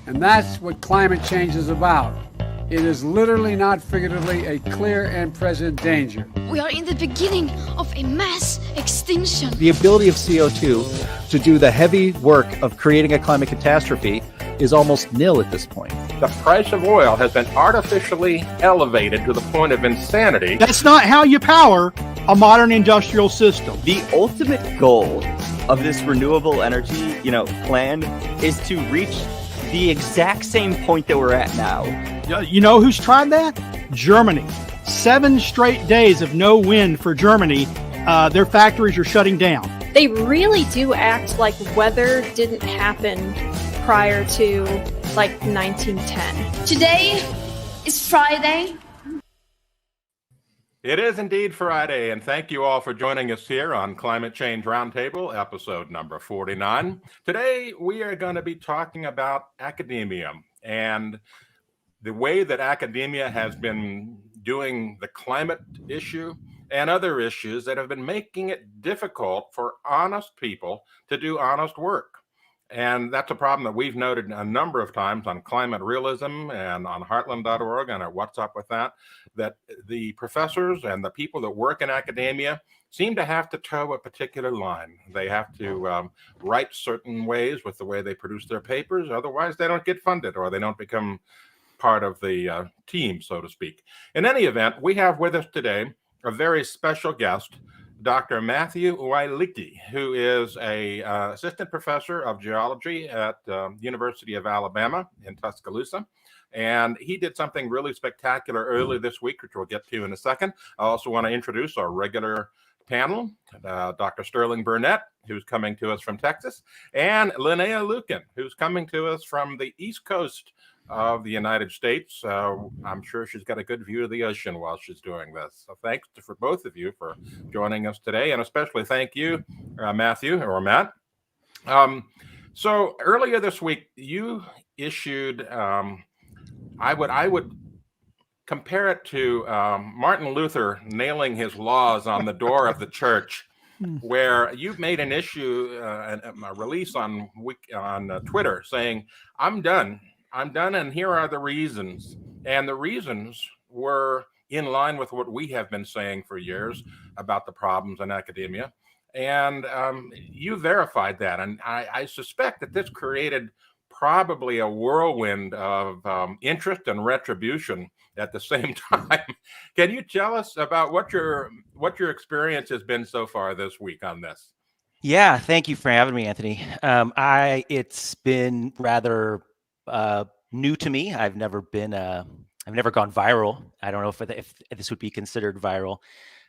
And that's what climate change is about. It is literally, not figuratively, a clear and present danger. We are in the beginning of a mass extinction. The ability of CO2 to do the heavy work of creating a climate catastrophe is almost nil at this point. The price of oil has been artificially elevated to the point of insanity. That's not how you power a modern industrial system. The ultimate goal of this renewable energy, plan is to reach the exact same point that we're at now. You know who's tried that? Germany. 7 straight days of no wind for Germany. Their factories are shutting down. They really do act like weather didn't happen prior to 1910. Today is Friday. It is indeed Friday, and thank you all for joining us here on Climate Change Roundtable, episode number 49. Today, we are going to be talking about academia and the way that academia has been doing the climate issue and other issues that have been making it difficult for honest people to do honest work. And that's a problem that we've noted a number of times on Climate Realism and on Heartland.org and at What's Up With That the professors and the people that work in academia seem to have to toe a particular line. They have to write certain ways with the way they produce their papers. Otherwise, they don't get funded or they don't become part of the team, so to speak. In any event, we have with us today a very special guest, Dr. Matthew Wielicki, who is a assistant professor of geology at University of Alabama in Tuscaloosa. And he did something really spectacular earlier this week, which we'll get to in a second. I also want to introduce our regular panel, Dr. Sterling Burnett, who's coming to us from Texas, and Linnea Lucan, who's coming to us from the East Coast of the United States. I'm sure she's got a good view of the ocean while she's doing this. So thanks for both of you for joining us today, and especially thank you, Matthew or Matt. So earlier this week, you issued, I would compare it to Martin Luther nailing his laws on the door of the church, where you've made an issue, a release on Twitter saying, I'm done, and here are the reasons. And the reasons were in line with what we have been saying for years about the problems in academia. And you verified that. And I suspect that this created probably a whirlwind of interest and retribution at the same time. Can you tell us about what your experience has been so far this week on this? Yeah, thank you for having me, Anthony. It's been rather new to me. I've never gone viral. I don't know if this would be considered viral.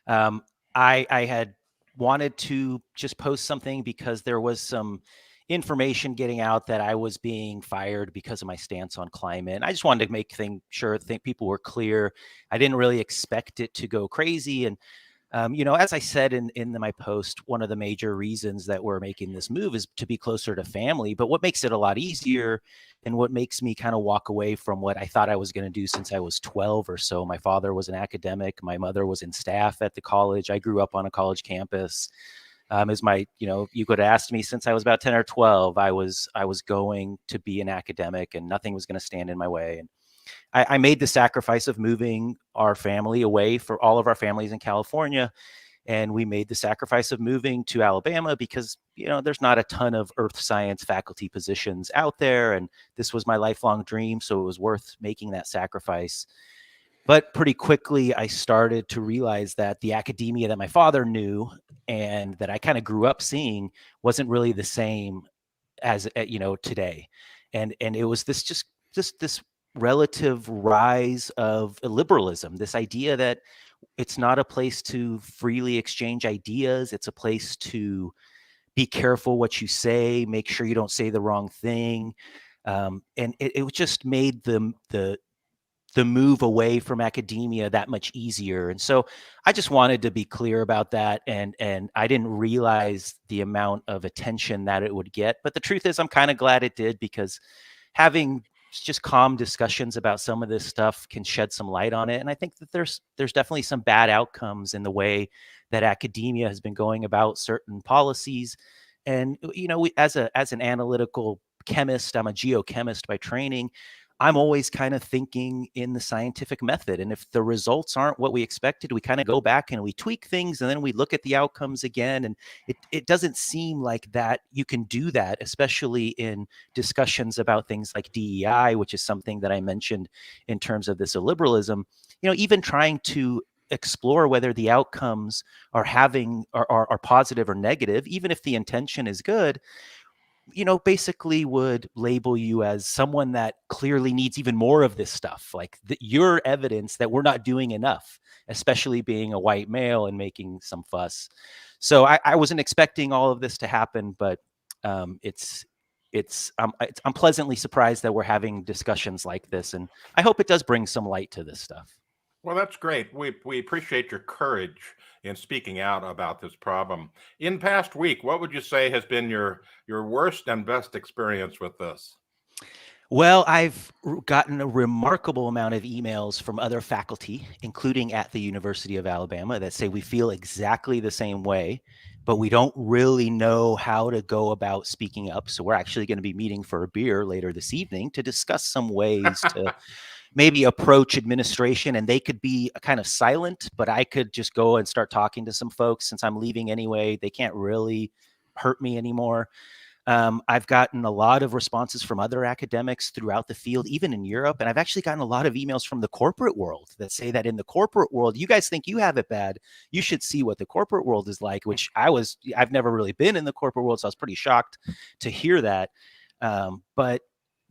I had wanted to just post something because there was some information getting out that I was being fired because of my stance on climate. And I just wanted to make sure people were clear. I didn't really expect it to go crazy. And as I said in my post, one of the major reasons that we're making this move is to be closer to family. But what makes it a lot easier and what makes me kind of walk away from what I thought I was going to do since I was 12 or so. My father was an academic. My mother was in staff at the college. I grew up on a college campus. You could have asked me since I was about 10 or 12, I was going to be an academic and nothing was going to stand in my way. And I made the sacrifice of moving our family away for all of our families in California. And we made the sacrifice of moving to Alabama because, there's not a ton of earth science faculty positions out there. And this was my lifelong dream. So it was worth making that sacrifice. But pretty quickly, I started to realize that the academia that my father knew and that I kind of grew up seeing wasn't really the same as, today. And it was this relative rise of liberalism, this idea that it's not a place to freely exchange ideas. It's a place to be careful what you say, make sure you don't say the wrong thing. And it just made the move away from academia that much easier. And so I just wanted to be clear about that. And I didn't realize the amount of attention that it would get. But the truth is, I'm kind of glad it did, because having just calm discussions about some of this stuff can shed some light on it. And I think that there's definitely some bad outcomes in the way that academia has been going about certain policies And as an analytical chemist, I'm a geochemist by training. I'm always kind of thinking in the scientific method. And if the results aren't what we expected, we kind of go back and we tweak things, and then we look at the outcomes again. And it doesn't seem like that you can do that, especially in discussions about things like DEI, which is something that I mentioned in terms of this illiberalism. Even trying to explore whether the outcomes are positive or negative, even if the intention is good, basically would label you as someone that clearly needs even more of this stuff, like your evidence that we're not doing enough, especially being a white male and making some fuss. So I wasn't expecting all of this to happen, but I'm pleasantly surprised that we're having discussions like this, and I hope it does bring some light to this stuff. Well, that's great. We appreciate your courage in speaking out about this problem. In past week, what would you say has been your worst and best experience with this? Well, I've gotten a remarkable amount of emails from other faculty, including at the University of Alabama, that say we feel exactly the same way, but we don't really know how to go about speaking up. So we're actually going to be meeting for a beer later this evening to discuss some ways to maybe approach administration, and they could be kind of silent, but I could just go and start talking to some folks since I'm leaving anyway. They can't really hurt me anymore. I've gotten a lot of responses from other academics throughout the field, even in Europe. And I've actually gotten a lot of emails from the corporate world that say that in the corporate world, you guys think you have it bad. You should see what the corporate world is like, which I've never really been in the corporate world. So I was pretty shocked to hear that. But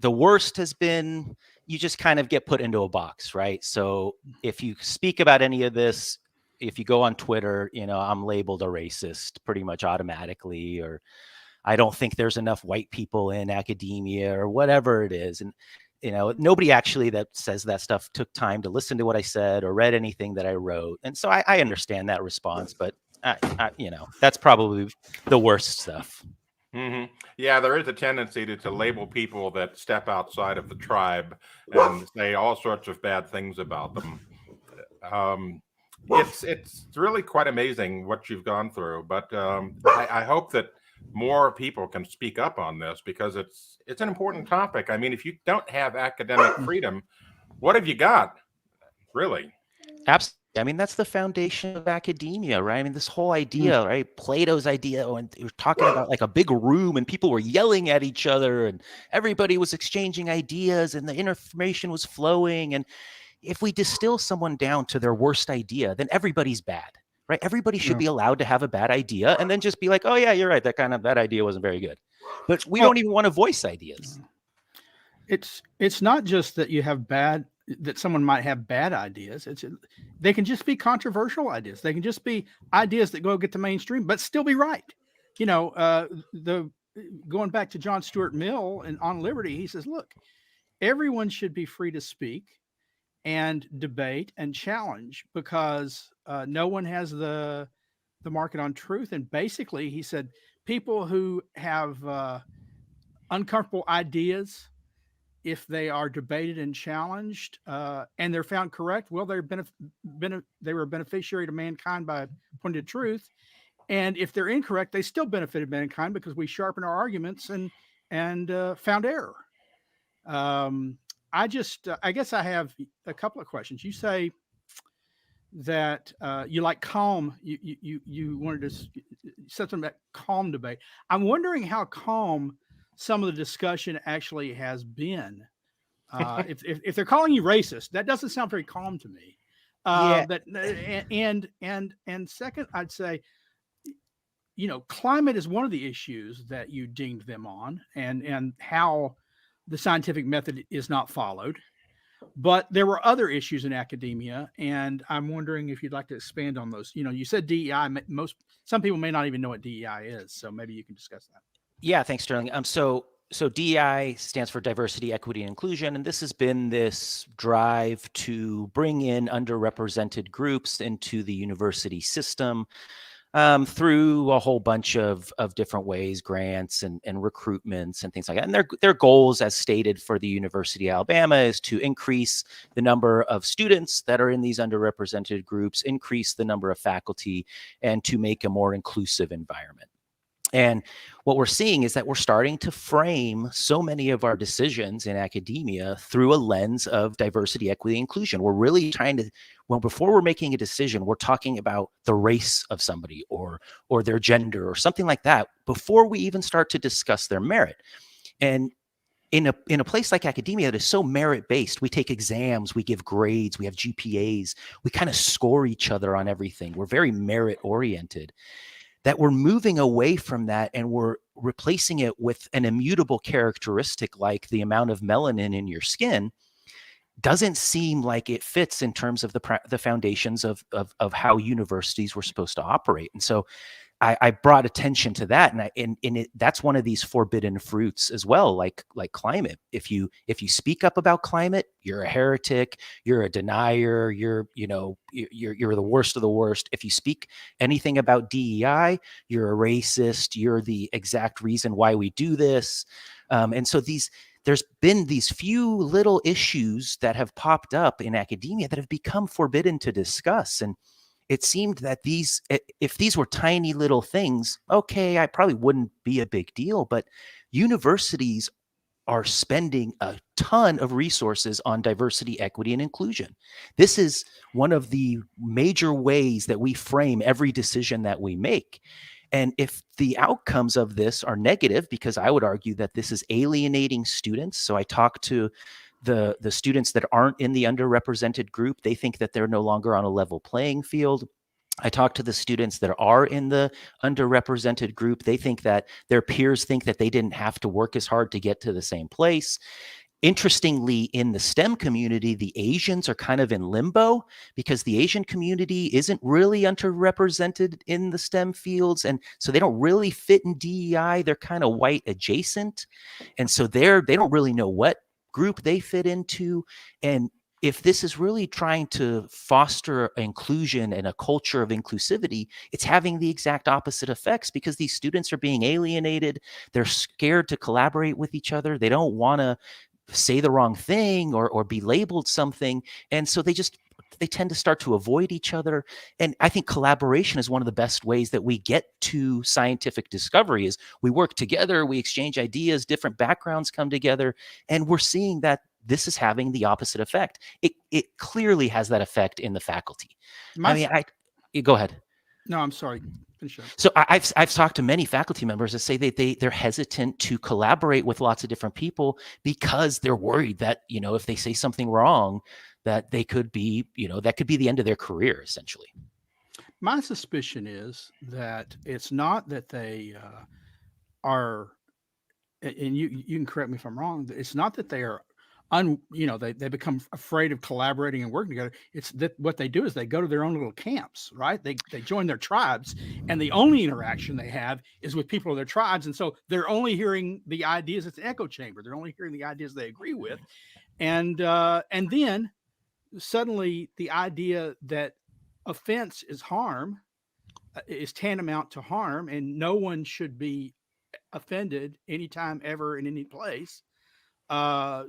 the worst has been, you just kind of get put into a box, right? So if you speak about any of this, if you go on Twitter, I'm labeled a racist pretty much automatically, or I don't think there's enough white people in academia, or whatever it is. And, nobody actually that says that stuff took time to listen to what I said or read anything that I wrote. And so I understand that response, but that's probably the worst stuff. Mm-hmm. Yeah, there is a tendency to label people that step outside of the tribe and say all sorts of bad things about them. It's really quite amazing what you've gone through, but I hope that more people can speak up on this, because it's an important topic. I mean, if you don't have academic freedom, what have you got, really? Absolutely. I mean, that's the foundation of academia, right? I mean, this whole idea, right? Plato's idea, and they were talking about like a big room and people were yelling at each other and everybody was exchanging ideas and the information was flowing. And if we distill someone down to their worst idea, then everybody's bad, right? Everybody should be allowed to have a bad idea and then just be like, oh yeah, you're right. That idea wasn't very good. But we don't even want to voice ideas. It's not just that you have that someone might have bad ideas. They can just be controversial ideas. They can just be ideas that go get the mainstream, but still be right. Going back to John Stuart Mill and On Liberty, he says, look, everyone should be free to speak and debate and challenge, because no one has the market on truth. And basically, he said, people who have uncomfortable ideas, if they are debated and challenged and they're found correct, well, they were a beneficiary to mankind by pointing to truth. And if they're incorrect, they still benefited mankind because we sharpened our arguments and found error. I guess I have a couple of questions. You say that you like calm. You wanted to say something about calm debate. I'm wondering how calm some of the discussion actually has been. If they're calling you racist, that doesn't sound very calm to me. And second, I'd say, climate is one of the issues that you dinged them on, and how the scientific method is not followed. But there were other issues in academia, and I'm wondering if you'd like to expand on those. You said DEI. Some people may not even know what DEI is, so maybe you can discuss that. Yeah, thanks, Sterling. So DEI stands for diversity, equity, and inclusion, and this has been this drive to bring in underrepresented groups into the university system through a whole bunch of different ways, grants and recruitments and things like that. And their goals, as stated for the University of Alabama, is to increase the number of students that are in these underrepresented groups, increase the number of faculty, and to make a more inclusive environment. And what we're seeing is that we're starting to frame so many of our decisions in academia through a lens of diversity, equity, inclusion. We're really trying to, well, before we're making a decision, we're talking about the race of somebody or their gender or something like that before we even start to discuss their merit. And in a place like academia that is so merit-based, we take exams, we give grades, we have GPAs, we kind of score each other on everything. We're very merit-oriented. That we're moving away from that and we're replacing it with an immutable characteristic like the amount of melanin in your skin doesn't seem like it fits in terms of the foundations of how universities were supposed to operate. And so I brought attention to that, and that's one of these forbidden fruits as well, like climate. If you speak up about climate, you're a heretic, you're a denier, you're the worst of the worst. If you speak anything about DEI, you're a racist. You're the exact reason why we do this. And so there's been these few little issues that have popped up in academia that have become forbidden to discuss. And it seemed that if these were tiny little things, okay, I probably wouldn't be a big deal, but universities are spending a ton of resources on diversity, equity, and inclusion. This is one of the major ways that we frame every decision that we make. And if the outcomes of this are negative, because I would argue that this is alienating students. So I talk to the students that aren't in the underrepresented group. They think that they're no longer on a level playing field. I talk to the students that are in the underrepresented group. They think that their peers think that they didn't have to work as hard to get to the same place. Interestingly, in the STEM community, the Asians are kind of in limbo because the Asian community isn't really underrepresented in the STEM fields. And so they don't really fit in DEI. They're kind of white adjacent. And so they don't really know what group they fit into. And if this is really trying to foster inclusion and a culture of inclusivity, it's having the exact opposite effects because these students are being alienated. They're scared to collaborate with each other. They don't want to say the wrong thing or be labeled something. And so they tend to start to avoid each other. And I think collaboration is one of the best ways that we get to scientific discovery is we work together, we exchange ideas, different backgrounds come together, and we're seeing that this is having the opposite effect. It clearly has that effect in the faculty. Go ahead. No, I'm sorry. Finish up. So I've talked to many faculty members that say that they're hesitant to collaborate with lots of different people because they're worried that, if they say something wrong, that they could be, that could be the end of their career, essentially. My suspicion is that it's not that they are, and you can correct me if I'm wrong, it's not that they are they become afraid of collaborating and working together. It's that what they do is they go to their own little camps, right? They join their tribes, and the only interaction they have is with people of their tribes. And so they're only hearing the ideas. It's an echo chamber. They're only hearing the ideas they agree with. And then suddenly the idea that offense is harm is tantamount to harm, and no one should be offended anytime, ever, in any place,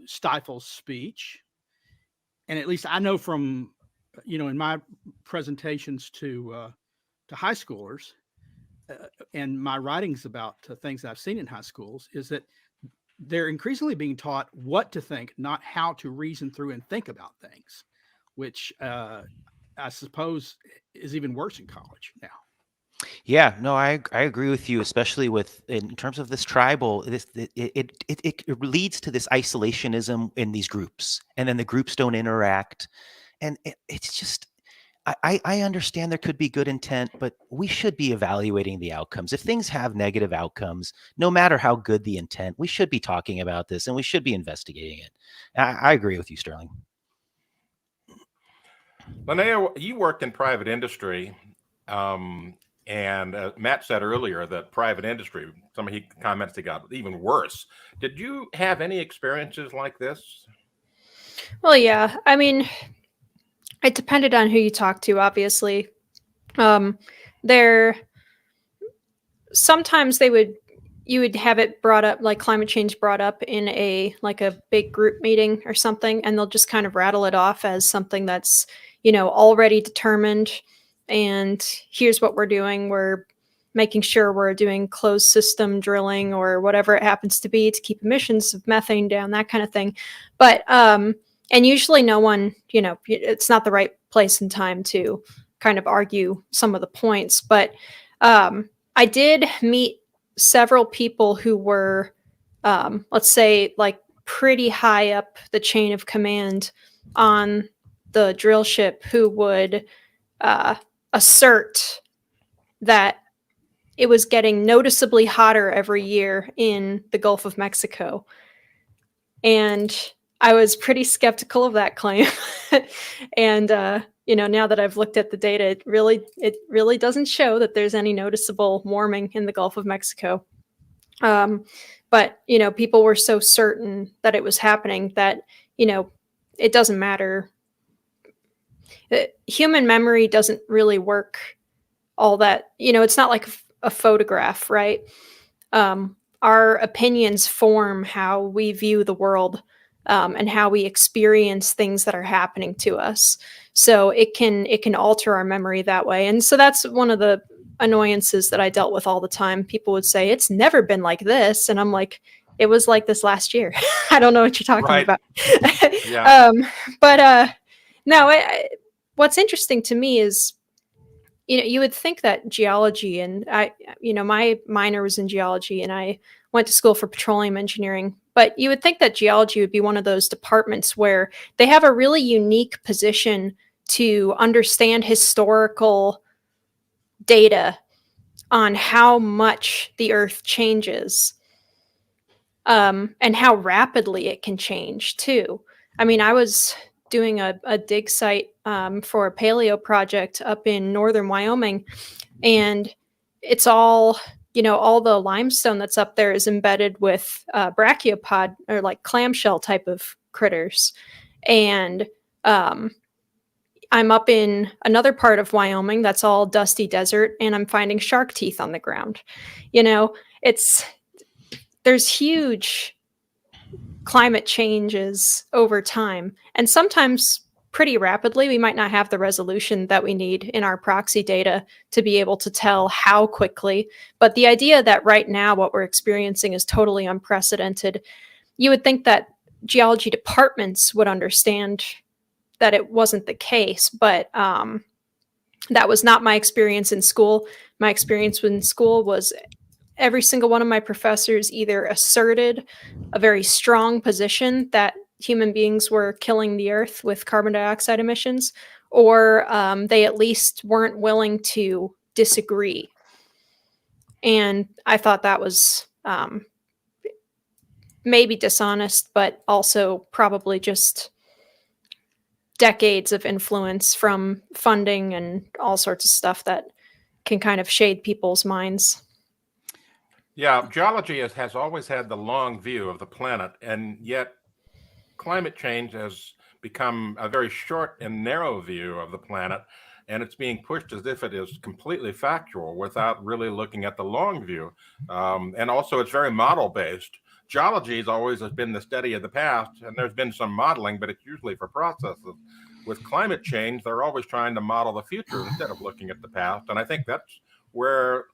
stifles speech. And at least I know from, in my presentations to high schoolers and my writings about things I've seen in high schools is that they're increasingly being taught what to think, not how to reason through and think about things, which I suppose is even worse in college now. Yeah, no, I agree with you, especially in terms of this tribal. It leads to this isolationism in these groups, and then the groups don't interact, and it's just. I understand there could be good intent, but we should be evaluating the outcomes. If things have negative outcomes, no matter how good the intent, we should be talking about this and we should be investigating it. I agree with you, Sterling. Linnea, you worked in private industry. And Matt said earlier that private industry, some of his comments, they got even worse. Did you have any experiences like this? Well, yeah. I mean, it depended on who you talked to, obviously. Sometimes you would have it brought up, like climate change brought up in a big group meeting or something, and they'll just kind of rattle it off as something that's, already determined. And here's what we're doing. We're making sure we're doing closed system drilling or whatever it happens to be to keep emissions of methane down, that kind of thing. But and usually no one, it's not the right place and time to kind of argue some of the points. But I did meet several people who were, let's say, like pretty high up the chain of command on the drill ship, who would assert that it was getting noticeably hotter every year in the Gulf of Mexico. And I was pretty skeptical of that claim. And now that I've looked at the data, it really doesn't show that there's any noticeable warming in the Gulf of Mexico. But people were so certain that it was happening that it doesn't matter. Human memory doesn't really work all that. It's not like a photograph, right? Our opinions form how we view the world, and how we experience things that are happening to us. So it can alter our memory that way. And so that's one of the annoyances that I dealt with all the time. People would say, it's never been like this. And I'm like, it was like this last year. I don't know what you're talking about. Yeah. No, what's interesting to me is, you would think that geology, and my minor was in geology and I went to school for petroleum engineering, but you would think that geology would be one of those departments where they have a really unique position to understand historical data on how much the earth changes, and how rapidly it can change too. I mean, I was doing a dig site for a paleo project up in northern Wyoming, and it's all the limestone that's up there is embedded with brachiopod, or like clamshell type of critters. And I'm up in another part of Wyoming that's all dusty desert, and I'm finding shark teeth on the ground. There's huge climate changes over time, and sometimes pretty rapidly. We might not have the resolution that we need in our proxy data to be able to tell how quickly, but the idea that right now what we're experiencing is totally unprecedented, you would think that geology departments would understand that it wasn't the case. But that was not my experience in school. My experience in school was every single one of my professors either asserted a very strong position that human beings were killing the earth with carbon dioxide emissions, or they at least weren't willing to disagree. And I thought that was maybe dishonest, but also probably just decades of influence from funding and all sorts of stuff that can kind of shade people's minds. Yeah, geology has always had the long view of the planet, and yet climate change has become a very short and narrow view of the planet, and it's being pushed as if it is completely factual without really looking at the long view. And also it's very model-based. Geology has always been the study of the past, and there's been some modeling, but it's usually for processes. With climate change, they're always trying to model the future instead of looking at the past, and I think that's where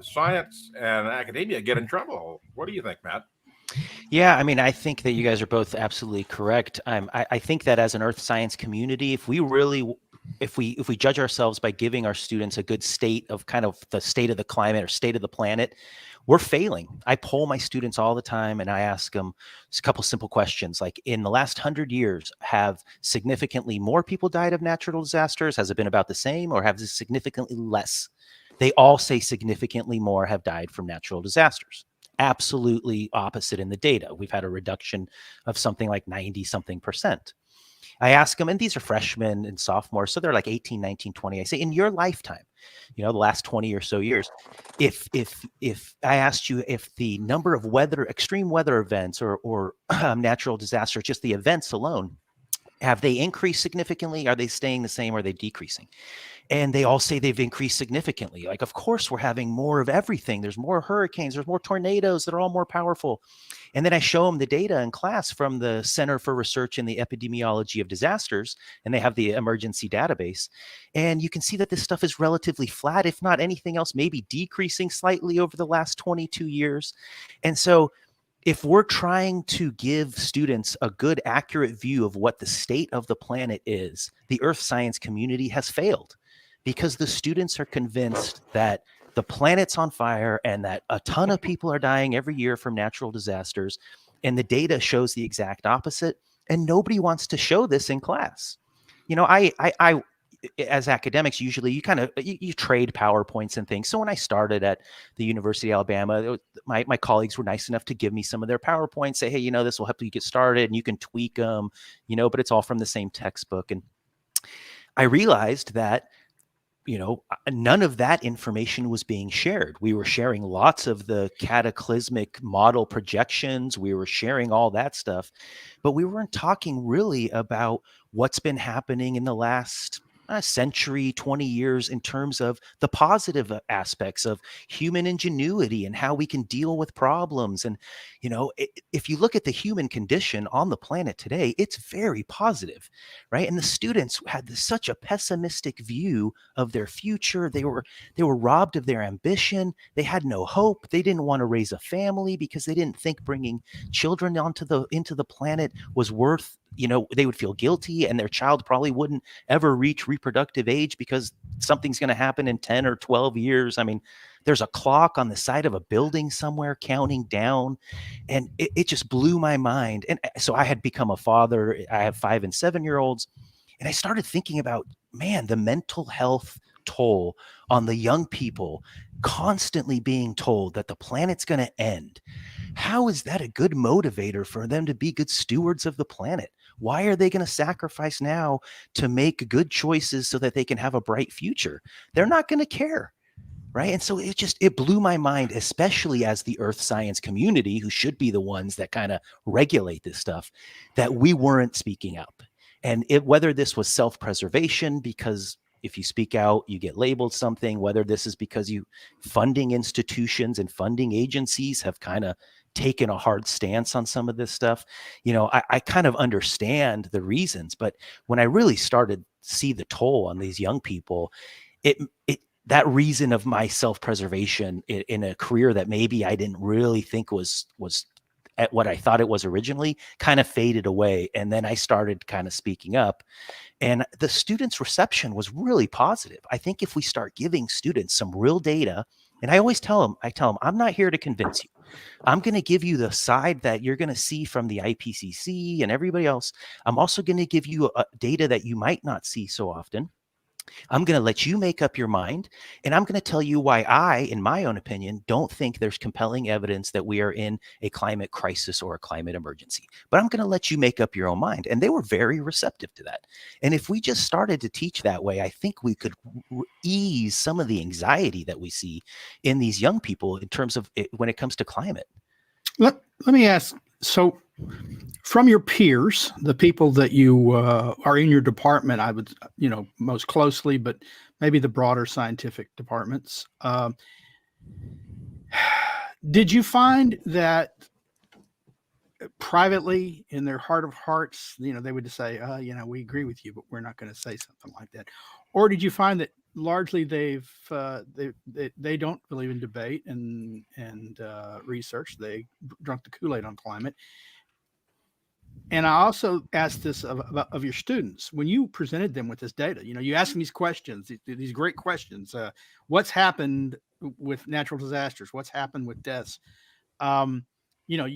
science and academia get in trouble. What do you think, Matt? Yeah, I mean, I think that you guys are both absolutely correct. I think that as an earth science community, if we judge ourselves by giving our students a good state of kind of the state of the climate or state of the planet, we're failing. I poll my students all the time and I ask them a couple simple questions like, in the last 100 years, have significantly more people died of natural disasters? Has it been about the same, or have it significantly less? They all say significantly more have died from natural disasters. Absolutely opposite in the data. We've had a reduction of something like 90-something%. I ask them, and these are freshmen and sophomores, so they're like 18, 19, 20. I say, in your lifetime, the last 20 or so years, if I asked you if the number of extreme weather events or natural disasters, just the events alone, Have they increased significantly? Are they staying the same? Are they decreasing? And they all say they've increased significantly. Like, of course, we're having more of everything. There's more hurricanes, there's more tornadoes that are all more powerful. And then I show them the data in class from the Center for Research in the Epidemiology of Disasters, and they have the emergency database. And you can see that this stuff is relatively flat, if not anything else, maybe decreasing slightly over the last 22 years. And so if we're trying to give students a good, accurate view of what the state of the planet is, the earth science community has failed, because the students are convinced that the planet's on fire and that a ton of people are dying every year from natural disasters. And the data shows the exact opposite. And nobody wants to show this in class. You know, I as academics, usually you trade PowerPoints and things. So when I started at the University of Alabama, my colleagues were nice enough to give me some of their PowerPoints, say, hey, you know, this will help you get started and you can tweak them, you know, but it's all from the same textbook. And I realized that, you know, none of that information was being shared. We were sharing lots of the cataclysmic model projections. We were sharing all that stuff, but we weren't talking really about what's been happening in the last century, 20 years in terms of the positive aspects of human ingenuity and how we can deal with problems. And, you know, if you look at the human condition on the planet today, it's very positive, right? And the students had such a pessimistic view of their future. They were robbed of their ambition. They had no hope. They didn't want to raise a family because they didn't think bringing children into the planet was worth, you know, they would feel guilty, and their child probably wouldn't ever reach reproductive age because something's going to happen in 10 or 12 years. I mean, there's a clock on the side of a building somewhere counting down, and it just blew my mind. And so I had become a father. I have 5 and 7-year-olds, and I started thinking about, man, the mental health toll on the young people constantly being told that the planet's going to end. How is that a good motivator for them to be good stewards of the planet? Why are they going to sacrifice now to make good choices so that they can have a bright future? They're not going to care, right? And so it blew my mind, especially as the earth science community, who should be the ones that kind of regulate this stuff, that we weren't speaking up. And whether this was self-preservation, because if you speak out, you get labeled something, whether this is because funding institutions and funding agencies have kind of taken a hard stance on some of this stuff. You know, I kind of understand the reasons, but when I really started to see the toll on these young people, that reason of my self-preservation in a career that maybe I didn't really think was at what I thought it was originally kind of faded away. And then I started kind of speaking up, and the students' reception was really positive. I think if we start giving students some real data, and I always tell them, I'm not here to convince you. I'm going to give you the side that you're going to see from the IPCC and everybody else. I'm also going to give you data that you might not see so often. I'm going to let you make up your mind, and I'm going to tell you why I, in my own opinion, don't think there's compelling evidence that we are in a climate crisis or a climate emergency. But I'm going to let you make up your own mind. And they were very receptive to that. And if we just started to teach that way, I think we could ease some of the anxiety that we see in these young people in terms of when it comes to climate. Let me ask, so from your peers, the people that you are in your department, I would, you know, most closely, but maybe the broader scientific departments, did you find that privately in their heart of hearts, you know, they would just say, you know, we agree with you, but we're not going to say something like that? Or did you find that largely they don't believe in debate and research? They drunk the Kool-Aid on climate. And I also asked this of your students when you presented them with this data. You know, you ask them these questions, these great questions. What's happened with natural disasters? What's happened with deaths? You know,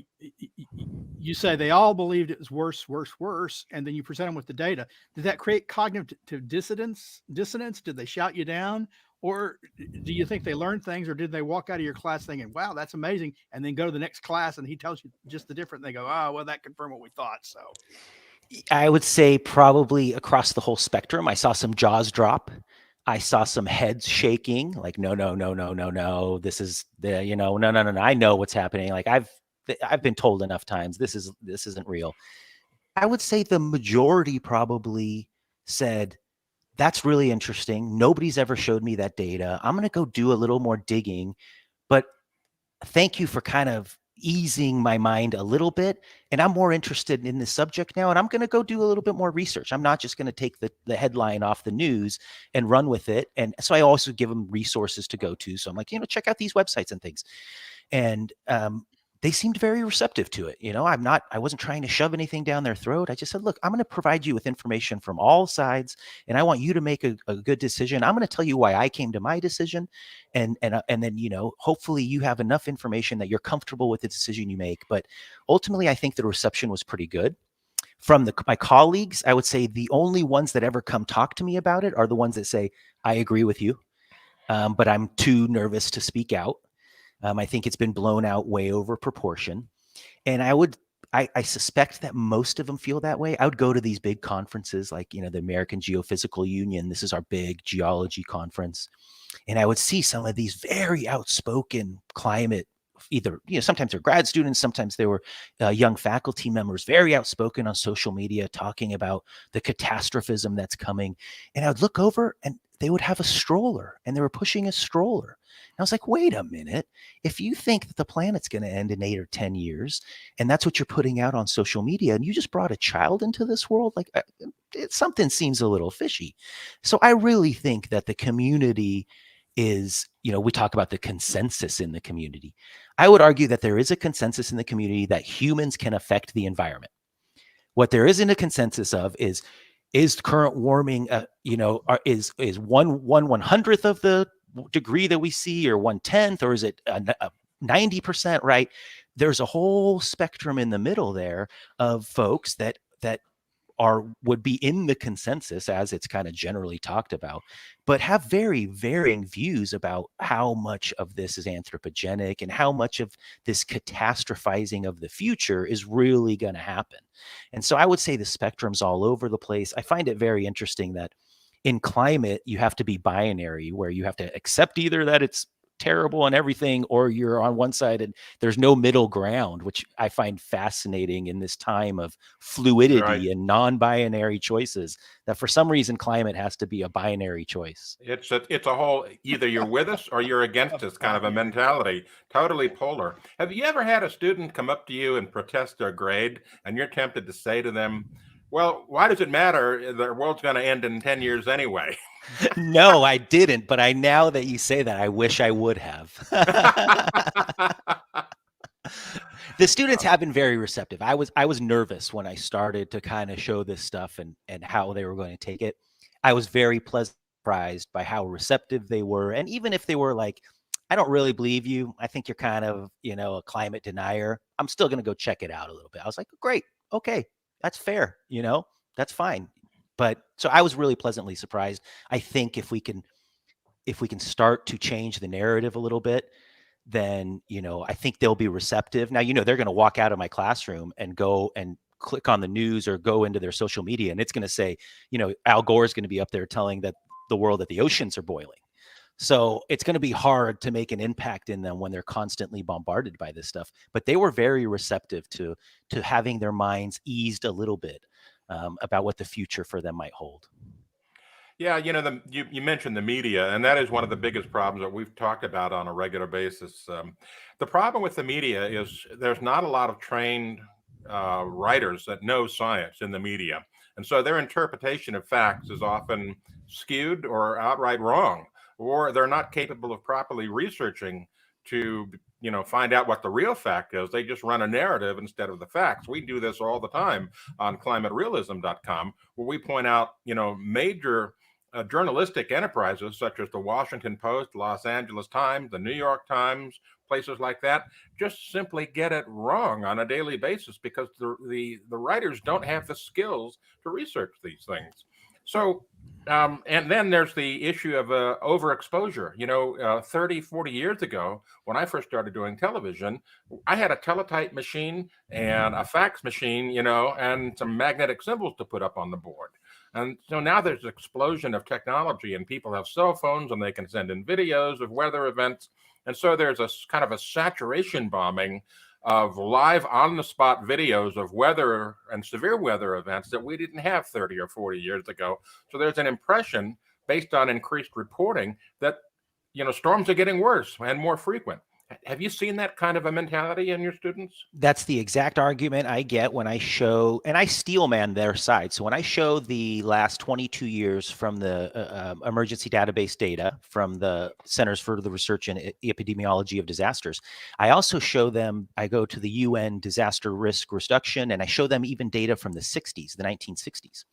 you say they all believed it was worse, and then you present them with the data. Did that create cognitive dissonance? Did they shout you down? Or do you think they learned things, or did they walk out of your class thinking, wow, that's amazing, and then go to the next class and he tells you just the different, and they go, oh, well, that confirmed what we thought. So I would say probably across the whole spectrum. I saw some jaws drop. I saw some heads shaking, like, no, this is the, you know, no, I know what's happening. Like I've been told enough times, this isn't real. I would say the majority probably said, that's really interesting. Nobody's ever showed me that data. I'm going to go do a little more digging, but thank you for kind of easing my mind a little bit. And I'm more interested in this subject now. And I'm going to go do a little bit more research. I'm not just going to take the headline off the news and run with it. And so I also give them resources to go to. So I'm like, check out these websites and things. And they seemed very receptive to it. I wasn't trying to shove anything down their throat. I just said, look, I'm going to provide you with information from all sides, and I want you to make a good decision. I'm going to tell you why I came to my decision. And then, hopefully you have enough information that you're comfortable with the decision you make. But ultimately, I think the reception was pretty good. From my colleagues, I would say the only ones that ever come talk to me about it are the ones that say, I agree with you, but I'm too nervous to speak out. I think it's been blown out way over proportion. And I suspect that most of them feel that way. I would go to these big conferences like, the American Geophysical Union. This is our big geology conference. And I would see some of these very outspoken climate, either, sometimes they're grad students, sometimes they were young faculty members, very outspoken on social media, talking about the catastrophism that's coming. And I would look over and they would have a stroller, and they were pushing a stroller. And I was like, wait a minute. If you think that the planet's going to end in 8 or 10 years, and that's what you're putting out on social media, and you just brought a child into this world, like something seems a little fishy. So I really think that the community is, we talk about the consensus in the community. I would argue that there is a consensus in the community that humans can affect the environment. What there isn't a consensus of is current warming, is 1/100th of the degree that we see, or 1/10th, or is it 90%, right? There's a whole spectrum in the middle there of folks that would be in the consensus as it's kind of generally talked about, but have very varying views about how much of this is anthropogenic and how much of this catastrophizing of the future is really going to happen. And so I would say the spectrum's all over the place. I find it very interesting that in climate, you have to be binary, where you have to accept either that it's terrible and everything, or you're on one side, and there's no middle ground, which I find fascinating in this time of fluidity, right, and non-binary choices, that for some reason climate has to be a binary choice. It's a whole, either you're with us or you're against us kind of a mentality, totally polar. Have you ever had a student come up to you and protest their grade, and you're tempted to say to them, well, why does it matter? The world's going to end in 10 years anyway. No, I didn't. But now that you say that, I wish I would have. The students have been very receptive. I was nervous when I started to kind of show this stuff and how they were going to take it. I was very pleasantly surprised by how receptive they were. And even if they were like, I don't really believe you, I think you're kind of, a climate denier, I'm still going to go check it out a little bit. I was like, great. Okay. That's fair. That's fine. But so I was really pleasantly surprised. I think if we can start to change the narrative a little bit, then, I think they'll be receptive. Now, they're going to walk out of my classroom and go and click on the news or go into their social media, and it's going to say, Al Gore is going to be up there telling the world that the oceans are boiling. So it's going to be hard to make an impact in them when they're constantly bombarded by this stuff. But they were very receptive to having their minds eased a little bit about what the future for them might hold. Yeah, you mentioned the media, and that is one of the biggest problems that we've talked about on a regular basis. The problem with the media is there's not a lot of trained writers that know science in the media. And so their interpretation of facts is often skewed or outright wrong, or they're not capable of properly researching to find out what the real fact is. They just run a narrative instead of the facts. We do this all the time on climaterealism.com, where we point out major journalistic enterprises such as the Washington Post, Los Angeles Times, the New York Times, places like that, just simply get it wrong on a daily basis because the writers don't have the skills to research these things. So and then there's the issue of overexposure. 30, 40 years ago, when I first started doing television, I had a teletype machine and a fax machine, and some magnetic symbols to put up on the board. And so now there's an explosion of technology, and people have cell phones and they can send in videos of weather events. And so there's a kind of a saturation bombing of live on-the-spot videos of weather and severe weather events that we didn't have 30 or 40 years ago. So there's an impression based on increased reporting that, storms are getting worse and more frequent. Have you seen that kind of a mentality in your students? That's the exact argument I get when I show, and I steel man their side. So when I show the last 22 years from the emergency database data from the Centers for the Research and Epidemiology of Disasters, I also show them, I go to the UN disaster risk reduction, and I show them even data from the 60s, the 1960s.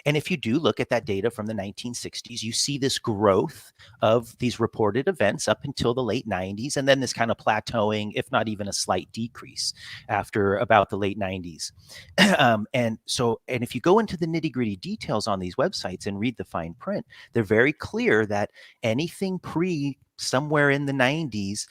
And if you do look at that data from the 1960s, you see this growth of these reported events up until the late 90s, and then this kind of plateauing, if not even a slight decrease after about the late 90s. And if you go into the nitty-gritty details on these websites and read the fine print, they're very clear that anything pre somewhere in the 90s,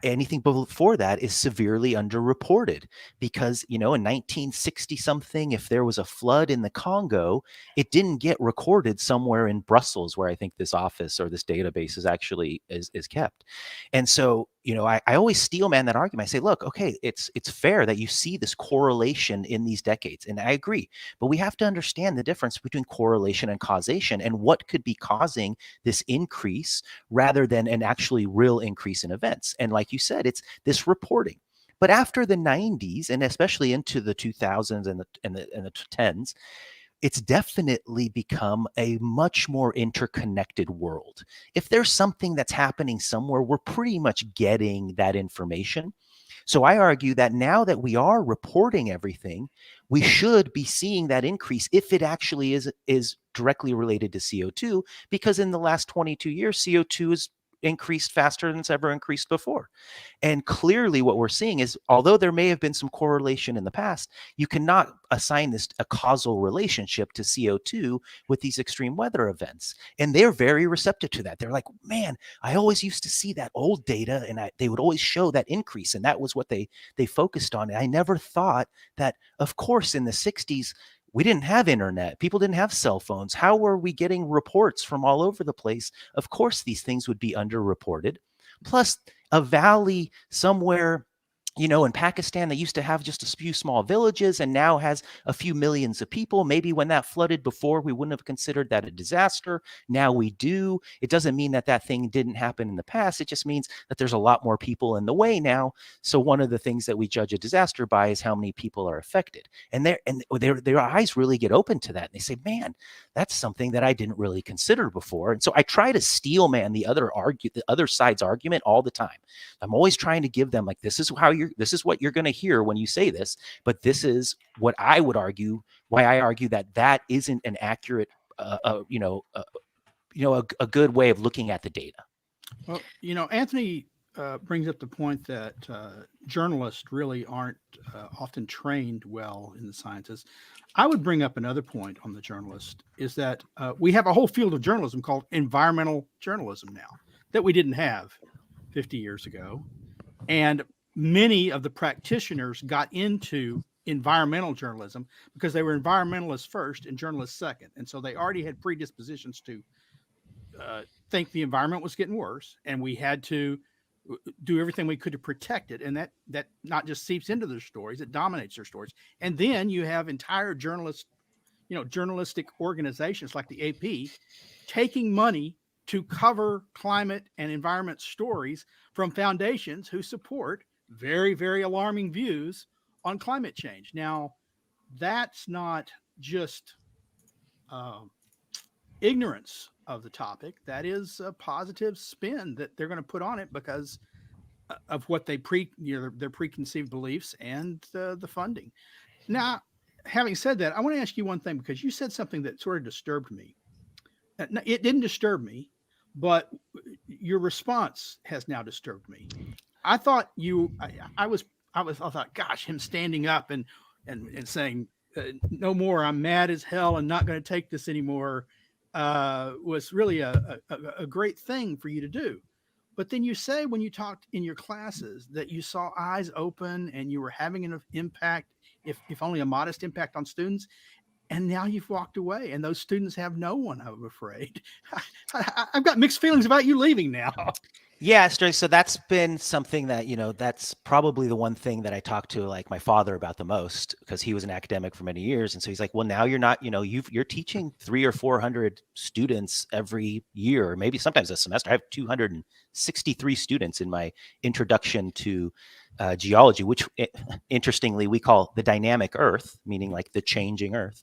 anything before that is severely underreported, because in 1960 something, if there was a flood in the Congo, it didn't get recorded somewhere in Brussels, where I think this office or this database is actually is kept. And so I always steel man that argument. I say, look, okay, it's fair that you see this correlation in these decades, and I agree, but we have to understand the difference between correlation and causation, and what could be causing this increase rather than an actually real increase in events. And like you said, it's this reporting. But after the 90s, and especially into the 2000s and the 10s, it's definitely become a much more interconnected world. If there's something that's happening somewhere, we're pretty much getting that information. So I argue that now that we are reporting everything, we should be seeing that increase if it actually is directly related to CO2, because in the last 22 years, CO2 has increased faster than it's ever increased before. And clearly what we're seeing is, although there may have been some correlation in the past, you cannot assign this a causal relationship to CO2 with these extreme weather events. And they're very receptive to that. They're like, man, I always used to see that old data, and they would always show that increase. And that was what they focused on. And I never thought that, of course, in the 60s, we didn't have internet. People didn't have cell phones. How were we getting reports from all over the place? Of course, these things would be underreported. Plus, a valley somewhere, in Pakistan, they used to have just a few small villages and now has a few millions of people. Maybe when that flooded before, we wouldn't have considered that a disaster. Now we do. It doesn't mean that thing didn't happen in the past. It just means that there's a lot more people in the way now. So one of the things that we judge a disaster by is how many people are affected. And their eyes really get open to that. And they say, man, that's something that I didn't really consider before. And so I try to steel man the other side's argument all the time. I'm always trying to give them, like, this is what you're going to hear when you say this, but this is what I would argue, why I argue that isn't an accurate, a good way of looking at the data. Well, Anthony brings up the point that journalists really aren't often trained well in the sciences. I would bring up another point on the journalist, is that we have a whole field of journalism called environmental journalism now that we didn't have 50 years ago. And many of the practitioners got into environmental journalism because they were environmentalists first and journalists second. And so they already had predispositions to think the environment was getting worse, and we had to do everything we could to protect it. And that not just seeps into their stories, it dominates their stories. And then you have entire journalistic organizations like the AP taking money to cover climate and environment stories from foundations who support very, very alarming views on climate change. Now, that's not just ignorance of the topic. That is a positive spin that they're going to put on it because of what they their preconceived beliefs and the funding. Now, having said that, I want to ask you one thing, because you said something that sort of disturbed me. It didn't disturb me, but your response has now disturbed me. I thought I thought, gosh, him standing up and saying, no more, I'm mad as hell and not going to take this anymore, was really a great thing for you to do. But then you say, when you talked in your classes, that you saw eyes open and you were having an impact, if only a modest impact, on students. And now you've walked away, and those students have no one, I'm afraid. I've got mixed feelings about you leaving now. Yeah, so that's been something that, that's probably the one thing that I talked to like my father about the most, because he was an academic for many years. And so he's like, well, now you're not, you're teaching 300 or 400 students every year, or maybe sometimes a semester. I have 263 students in my introduction to geology, which interestingly we call the dynamic earth, meaning like the changing earth.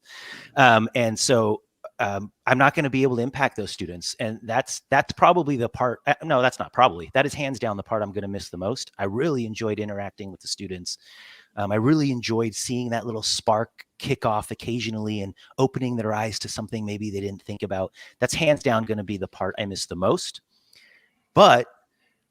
And so I'm not going to be able to impact those students. And that's probably the part. No, that's not probably. That is hands down the part I'm going to miss the most. I really enjoyed interacting with the students. I really enjoyed seeing that little spark kick off occasionally and opening their eyes to something maybe they didn't think about. That's hands down going to be the part I miss the most. But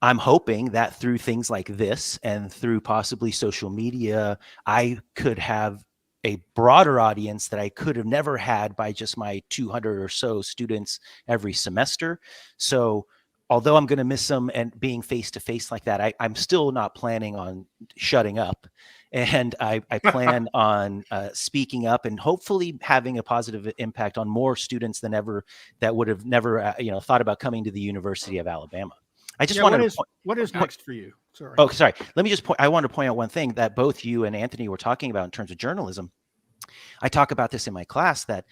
I'm hoping that through things like this and through possibly social media, I could have a broader audience that I could have never had by just my 200 or so students every semester. So although I'm going to miss them and being face to face like that, I'm still not planning on shutting up. And I plan on speaking up and hopefully having a positive impact on more students than ever that would have never thought about coming to the University of Alabama. I just want to. What is next for you? Sorry. Oh, sorry. Let me just point. I want to point out one thing that both you and Anthony were talking about in terms of journalism. I talk about this in my class that,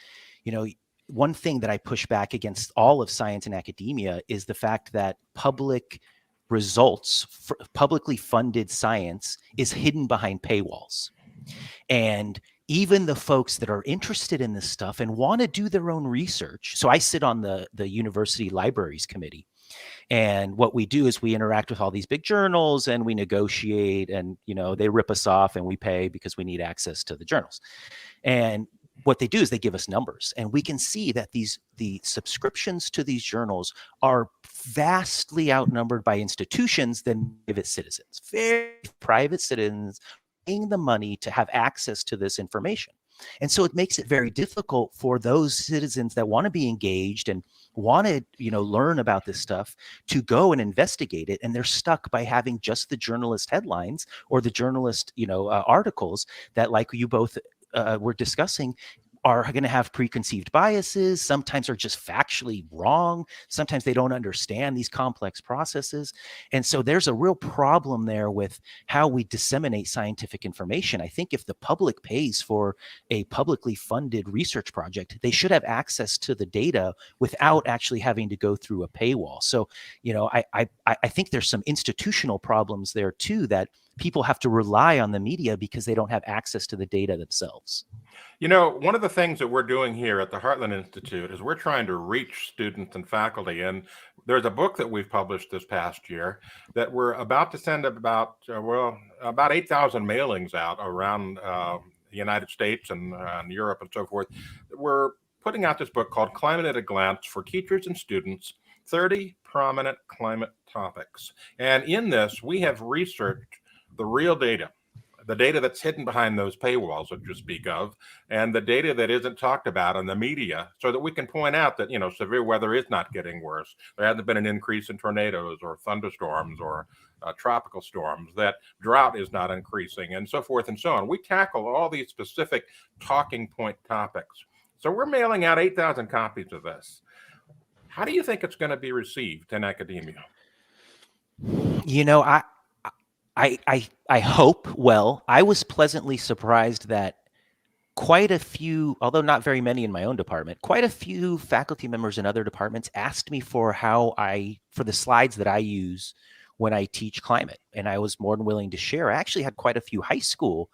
one thing that I push back against all of science and academia is the fact that public results, publicly funded science is hidden behind paywalls. And even the folks that are interested in this stuff and want to do their own research. So I sit on the university libraries committee. And what we do is we interact with all these big journals and we negotiate, and, they rip us off and we pay because we need access to the journals. And what they do is they give us numbers, and we can see that the subscriptions to these journals are vastly outnumbered by institutions than private citizens. Very private citizens paying the money to have access to this information. And so it makes it very difficult for those citizens that want to be engaged and want to, learn about this stuff to go and investigate it. And they're stuck by having just the journalist headlines or the journalist, articles that, like you both were discussing, are going to have preconceived biases. Sometimes are just factually wrong. Sometimes they don't understand these complex processes. And so there's a real problem there with how we disseminate scientific information. I think if the public pays for a publicly funded research project, they should have access to the data without actually having to go through a paywall. So, I think there's some institutional problems there too, that people have to rely on the media because they don't have access to the data themselves. One of the things that we're doing here at the Heartland Institute is we're trying to reach students and faculty. And there's a book that we've published this past year that we're about to send about 8,000 mailings out around the United States and Europe and so forth. We're putting out this book called Climate at a Glance for Teachers and Students, 30 Prominent Climate Topics. And in this, we have researched the real data, the data that's hidden behind those paywalls that you speak of, and the data that isn't talked about in the media, so that we can point out that, severe weather is not getting worse. There hasn't been an increase in tornadoes or thunderstorms or tropical storms, that drought is not increasing, and so forth and so on. We tackle all these specific talking point topics. So we're mailing out 8,000 copies of this. How do you think it's going to be received in academia? I hope well. I was pleasantly surprised that quite a few, although not very many in my own department, quite a few faculty members in other departments asked me for the slides that I use when I teach climate. And I was more than willing to share. I actually had quite a few high school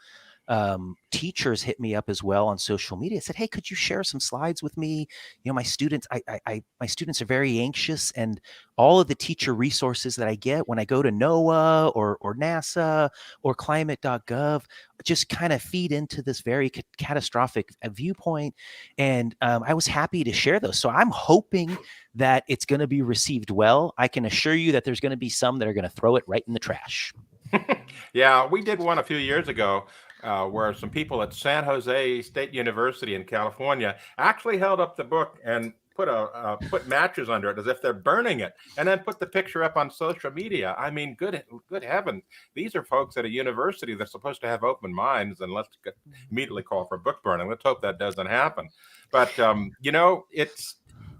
teachers hit me up as well on social media, said, hey, could you share some slides with me? My students, my students are very anxious, and all of the teacher resources that I get when I go to NOAA or NASA or climate.gov just kind of feed into this very catastrophic viewpoint. And I was happy to share those. So I'm hoping that it's going to be received well. I can assure you that there's going to be some that are going to throw it right in the trash. Yeah, we did one a few years ago where some people at San Jose State University in California actually held up the book and put matches under it as if they're burning it, and then put the picture up on social media. I mean, good heavens, these are folks at a university that's supposed to have open minds, and let's immediately call for book burning. Let's hope that doesn't happen. But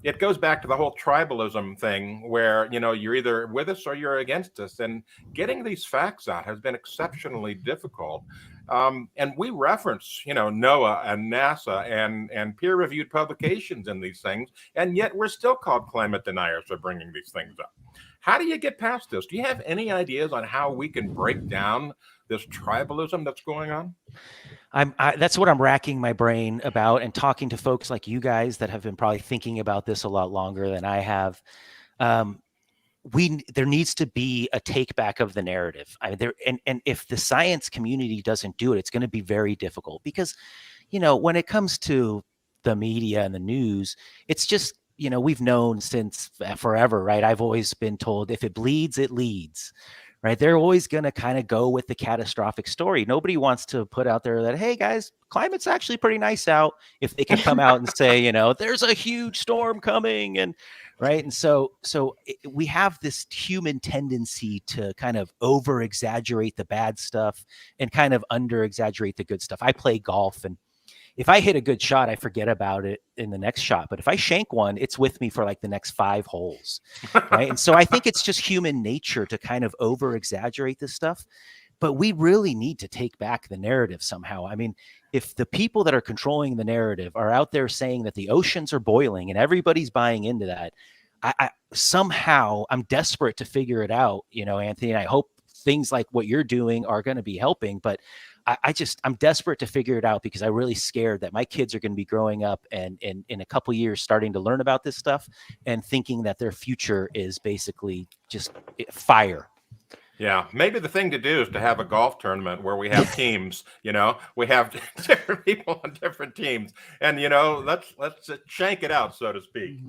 it goes back to the whole tribalism thing where, you're either with us or you're against us. And getting these facts out has been exceptionally difficult. And we reference, NOAA and NASA and peer-reviewed publications in these things, and yet we're still called climate deniers for bringing these things up. How do you get past this? Do you have any ideas on how we can break down this tribalism that's going on? That's what I'm racking my brain about, and talking to folks like you guys that have been probably thinking about this a lot longer than I have. There needs to be a take back of the narrative. And if the science community doesn't do it, it's going to be very difficult, because, when it comes to the media and the news, it's just, we've known since forever, right? I've always been told if it bleeds, it leads. Right. They're always going to kind of go with the catastrophic story. Nobody wants to put out there that, hey, guys, climate's actually pretty nice out. If they can come out and say, there's a huge storm coming, and right. And so we have this human tendency to kind of over exaggerate the bad stuff and kind of under exaggerate the good stuff. I play golf, and if I hit a good shot, I forget about it in the next shot. But if I shank one, it's with me for like the next 5 holes. Right. And so I think it's just human nature to kind of over exaggerate this stuff. But we really need to take back the narrative somehow. I mean, if the people that are controlling the narrative are out there saying that the oceans are boiling and everybody's buying into that, I'm desperate to figure it out, Anthony. And I hope things like what you're doing are going to be helping. But I'm desperate to figure it out, because I'm really scared that my kids are going to be growing up and in a couple years starting to learn about this stuff and thinking that their future is basically just fire. Yeah, maybe the thing to do is to have a golf tournament where we have teams. We have different people on different teams, and let's shank it out, so to speak.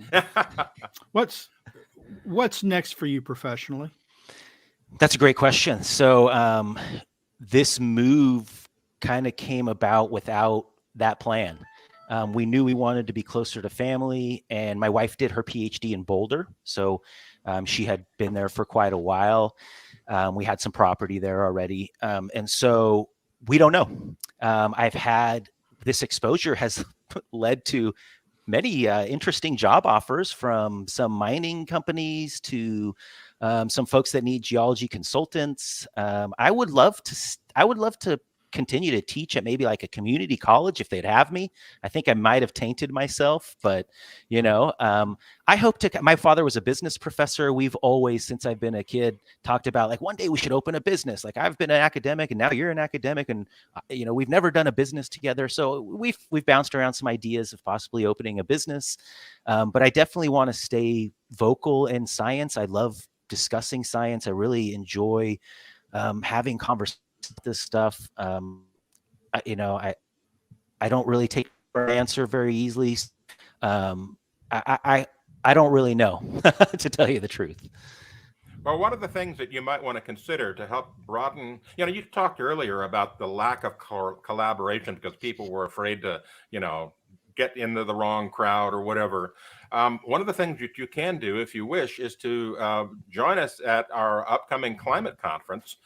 What's next for you professionally? That's a great question. So this move kind of came about without that plan. We knew we wanted to be closer to family, and my wife did her PhD in Boulder. So she had been there for quite a while. We had some property there already. And so we don't know. I've had this exposure has led to many interesting job offers, from some mining companies to some folks that need geology consultants. I would love to continue to teach at maybe like a community college if they'd have me. I think I might have tainted myself, but I hope to. My father was a business professor. We've always, since I've been a kid, talked about like one day we should open a business. Like I've been an academic and now you're an academic, and we've never done a business together. So we've bounced around some ideas of possibly opening a business. But I definitely want to stay vocal in science. I love discussing science. I really enjoy having conversations about this stuff. I don't really take an answer very easily. I don't really know, to tell you the truth. Well, one of the things that you might want to consider to help broaden, you talked earlier about the lack of collaboration because people were afraid to, get into the wrong crowd or whatever. One of the things that you can do, if you wish, is to join us at our upcoming climate conference,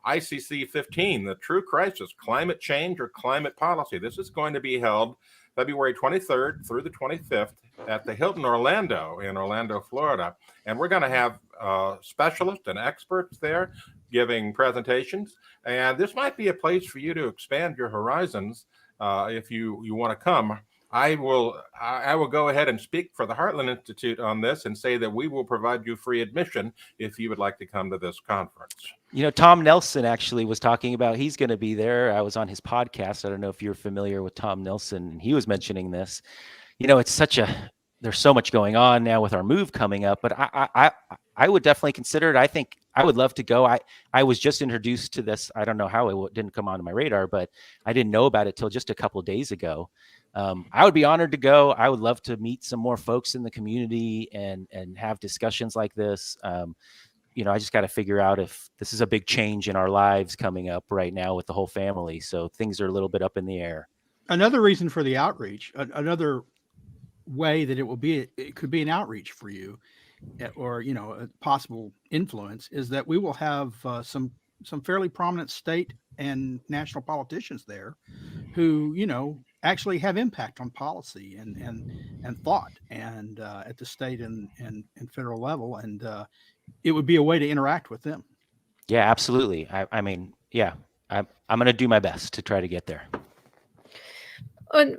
ICC 15, The True Crisis, Climate Change or Climate Policy. This is going to be held February 23rd through the 25th at the Hilton Orlando in Orlando, Florida. And we're going to have specialists and experts there giving presentations. And this might be a place for you to expand your horizons if you want to come. I will go ahead and speak for the Heartland Institute on this and say that we will provide you free admission if you would like to come to this conference. Tom Nelson actually was talking about he's going to be there. I was on his podcast. I don't know if you're familiar with Tom Nelson. He was mentioning this. It's there's so much going on now with our move coming up, but I would definitely consider it. I think I would love to go. I was just introduced to this. I don't know how it didn't come onto my radar, but I didn't know about it till just a couple of days ago. I would be honored to go. I would love to meet some more folks in the community and have discussions like this. I just got to figure out if this is a big change in our lives coming up right now with the whole family. So things are a little bit up in the air. Another reason for the outreach, another way that it could be an outreach for you, or a possible influence, is that we will have some fairly prominent state and national politicians there who actually have impact on policy and thought and at the state and federal level, and it would be a way to interact with them. Yeah, absolutely. I mean, yeah, I'm going to do my best to try to get there. And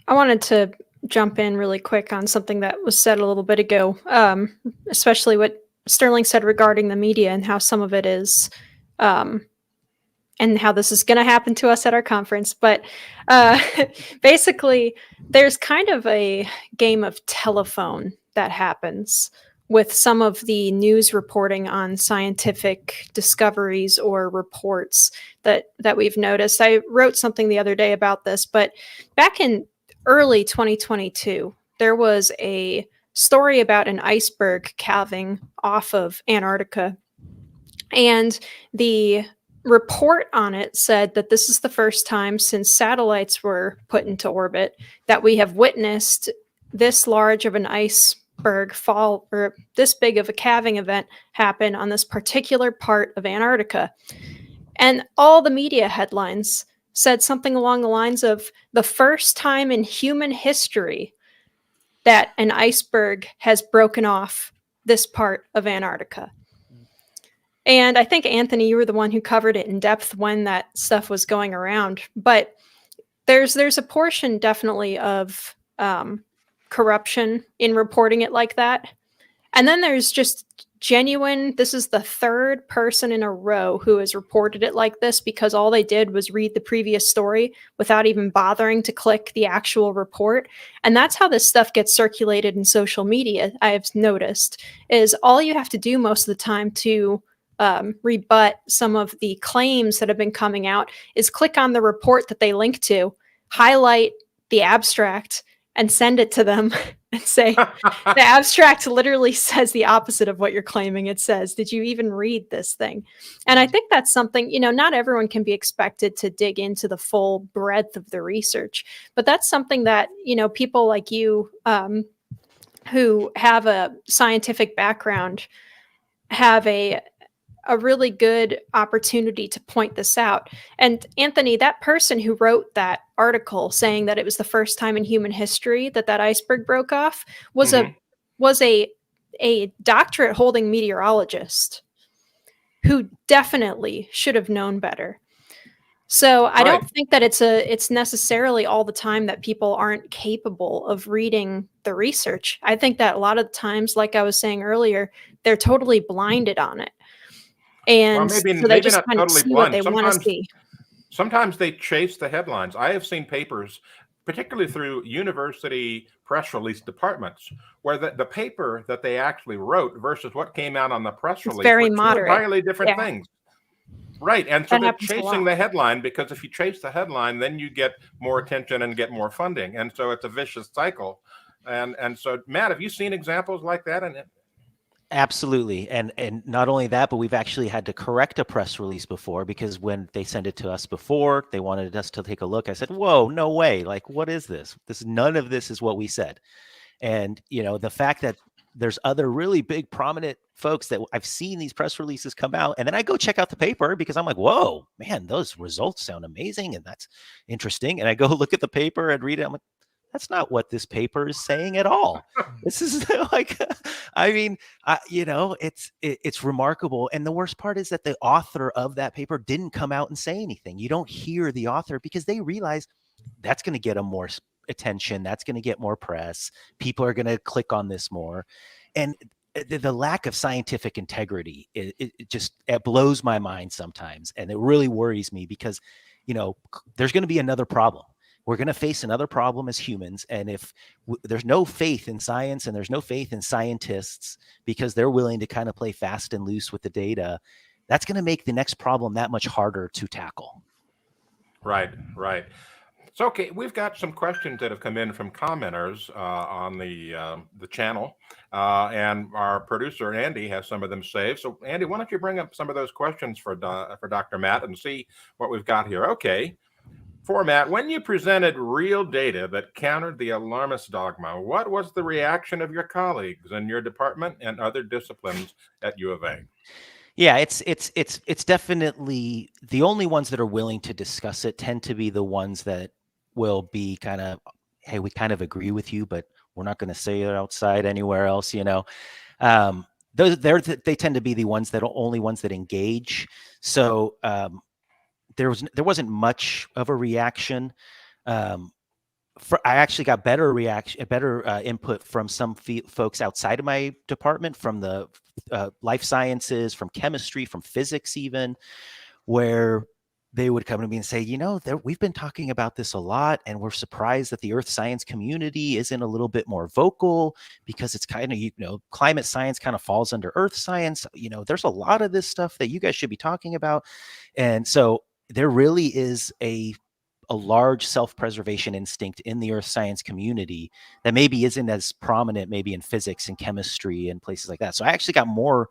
I wanted to jump in really quick on something that was said a little bit ago, especially what Sterling said regarding the media and how some of it is, and how this is going to happen to us at our conference. But basically, there's kind of a game of telephone that happens with some of the news reporting on scientific discoveries or reports that we've noticed. I wrote something the other day about this, but back in early 2022, there was a story about an iceberg calving off of Antarctica. And the report on it said that this is the first time since satellites were put into orbit that we have witnessed this large of an iceberg fall, or this big of a calving event happen on this particular part of Antarctica. And all the media headlines said something along the lines of the first time in human history that an iceberg has broken off this part of Antarctica. And I think, Anthony, you were the one who covered it in depth when that stuff was going around. But there's a portion definitely of corruption in reporting it like that. And then there's just genuine, this is the third person in a row who has reported it like this because all they did was read the previous story without even bothering to click the actual report. And that's how this stuff gets circulated in social media, I've noticed, is all you have to do most of the time to rebut some of the claims that have been coming out is click on the report that they link to, highlight the abstract, and send it to them and say, the abstract literally says the opposite of what you're claiming it says. Did you even read this thing? And I think that's something, not everyone can be expected to dig into the full breadth of the research, but that's something that, people like you who have a scientific background have a really good opportunity to point this out. And Anthony, that person who wrote that article saying that it was the first time in human history that iceberg broke off was a doctorate holding meteorologist who definitely should have known better. So I don't think that it's necessarily all the time that people aren't capable of reading the research. I think that a lot of times, like I was saying earlier, they're totally blinded on it. And so they just kind of see what they want to see. Sometimes they chase the headlines. I have seen papers, particularly through university press release departments, where the paper that they actually wrote versus what came out on the press release very were two moderate. entirely different things. Right. And so they're happens a chasing lot. the headline, because if you chase the headline, then you get more attention and get more funding. And so it's a vicious cycle. And so, Matt, have you seen examples like that? Absolutely. And not only that, but we've actually had to correct a press release before, because when they sent it to us before, they wanted us to take a look. I said, whoa, no way. Like, what is this? None of this is what we said. And, the fact that there's other really big prominent folks that I've seen these press releases come out, and then I go check out the paper because I'm like, whoa, man, those results sound amazing. And that's interesting. And I go look at the paper and read it. I'm like, that's not what this paper is saying at all. This is like, it's remarkable. And the worst part is that the author of that paper didn't come out and say anything. You don't hear the author because they realize that's going to get them more attention. That's going to get more press. People are going to click on this more. And the lack of scientific integrity, it blows my mind sometimes. And it really worries me because, there's going to be another problem. We're going to face another problem as humans. And if there's no faith in science and there's no faith in scientists because they're willing to kind of play fast and loose with the data, that's going to make the next problem that much harder to tackle. Right. So, okay, we've got some questions that have come in from commenters on the channel. And our producer, Andy, has some of them saved. So, Andy, why don't you bring up some of those questions for Dr. Matt and see what we've got here. Okay. For Matt, when you presented real data that countered the alarmist dogma, what was the reaction of your colleagues in your department and other disciplines at U of A? Yeah, it's definitely the only ones that are willing to discuss it tend to be the ones that will be kind of, hey, we kind of agree with you, but we're not going to say it outside anywhere else, they tend to be the ones that are only ones that engage. So there wasn't much of a reaction. I actually got better input from some folks outside of my department, from the life sciences, from chemistry, from physics, even, where they would come to me and say, we've been talking about this a lot, and we're surprised that the earth science community isn't a little bit more vocal, because it's kind of, climate science kind of falls under earth science. There's a lot of this stuff that you guys should be talking about. And so there really is a large self-preservation instinct in the earth science community that maybe isn't as prominent maybe in physics and chemistry and places like that. So I actually got more